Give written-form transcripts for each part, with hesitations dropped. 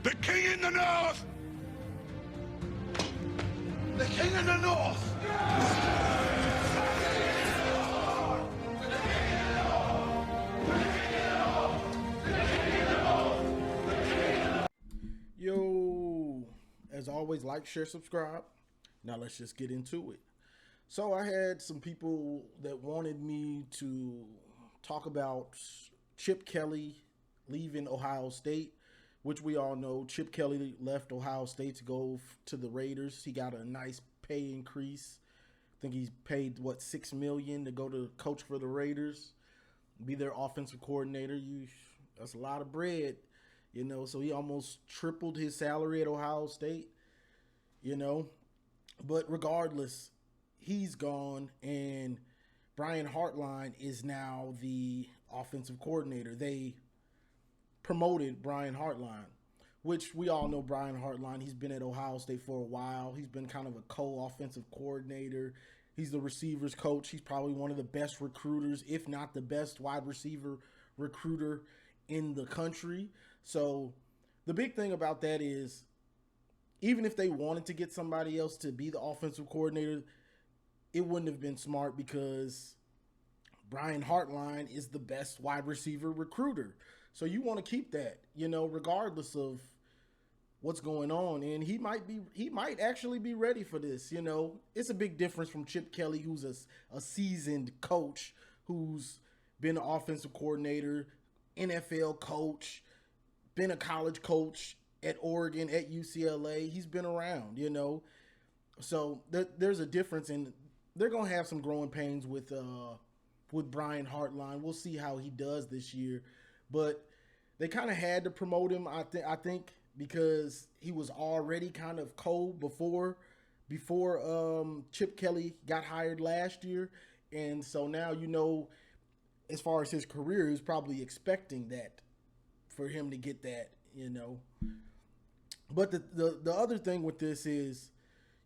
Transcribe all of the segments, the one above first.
The king in the north! The king in the north! Yo, as always, like, share, subscribe. Now let's just get into it. So I had some people that wanted me to talk about Chip Kelly leaving Ohio State, which we all know Chip Kelly left Ohio State to go to the Raiders. He got a nice pay increase. I think he's paid, $6 million to go to coach for the Raiders, be their offensive coordinator. That's a lot of bread. So he almost tripled his salary at Ohio State, But regardless, he's gone, and Brian Hartline is now the offensive coordinator. They promoted Brian Hartline, which we all know Brian Hartline. He's been at Ohio State for a while. He's been kind of a co-offensive coordinator. He's the receivers coach. He's probably one of the best recruiters, if not the best wide receiver recruiter in the country. So the big thing about that is, even if they wanted to get somebody else to be the offensive coordinator, it wouldn't have been smart because Brian Hartline is the best wide receiver recruiter. So you want to keep that, regardless of what's going on. And he might actually be ready for this. It's a big difference from Chip Kelly, who's a seasoned coach, who's been an offensive coordinator, NFL coach, been a college coach at Oregon, at UCLA. He's been around, So there's a difference, and they're going to have some growing pains with Brian Hartline. We'll see how he does this year. But they kind of had to promote him, I think, because he was already kind of cold before Chip Kelly got hired last year. And so now, as far as his career, he's probably expecting that for him to get that, But the other thing with this is,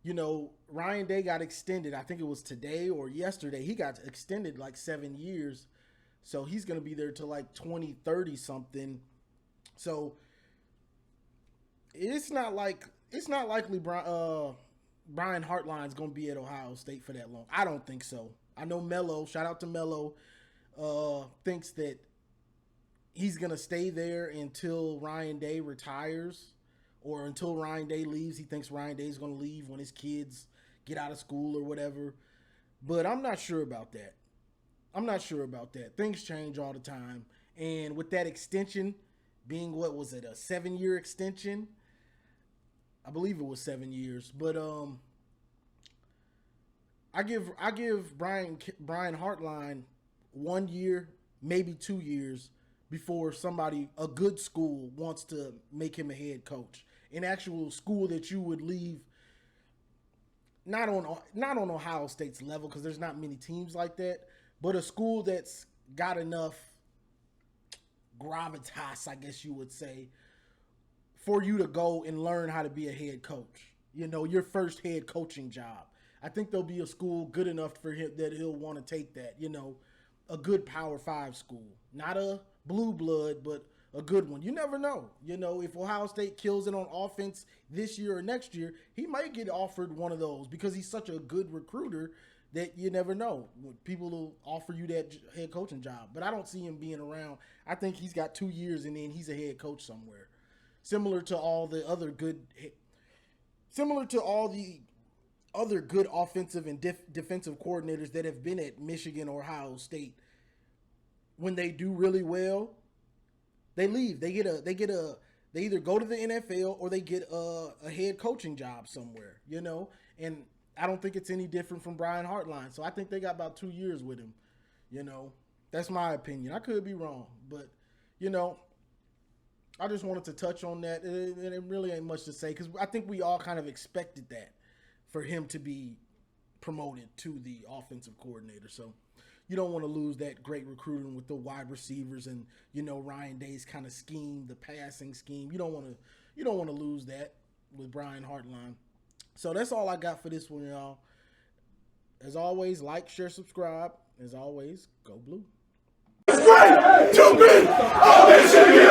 Ryan Day got extended. I think it was today or yesterday. He got extended 7 years. So he's going to be there till 2030 something. So it's not likely Brian Hartline's going to be at Ohio State for that long. I don't think so. I know Mello, shout out to Mello, thinks that he's going to stay there until Ryan Day retires or until Ryan Day leaves. He thinks Ryan Day is going to leave when his kids get out of school or whatever. But I'm not sure about that. Things change all the time. And with that extension being, a 7-year extension? I believe it was 7 years. But I give Brian Hartline 1 year, maybe 2 years before a good school wants to make him a head coach. An actual school that you would leave, not on Ohio State's level, because there's not many teams like that, but a school that's got enough gravitas, I guess you would say, for you to go and learn how to be a head coach. Your first head coaching job. I think there'll be a school good enough for him that he'll want to take that, a good Power 5 school. Not a blue blood, but a good one. You never know. If Ohio State kills it on offense this year or next year, he might get offered one of those because he's such a good recruiter that you never know. People will offer you that head coaching job. But I don't see him being around. I think he's got 2 years and then he's a head coach somewhere. Similar to all the other good offensive and defensive coordinators that have been at Michigan or Ohio State. When they do really well, they leave. They either go to the NFL or they get a head coaching job somewhere, And I don't think it's any different from Brian Hartline. So I think they got about 2 years with him, That's my opinion. I could be wrong, but I just wanted to touch on that. It really ain't much to say because I think we all kind of expected that for him to be promoted to the offensive coordinator. So you don't want to lose that great recruiting with the wide receivers and, Ryan Day's kind of scheme, the passing scheme. You don't want to lose that with Brian Hartline. So that's all I got for this one, y'all. As always, like, share, subscribe. As always, go blue. It's great to be a Michigan.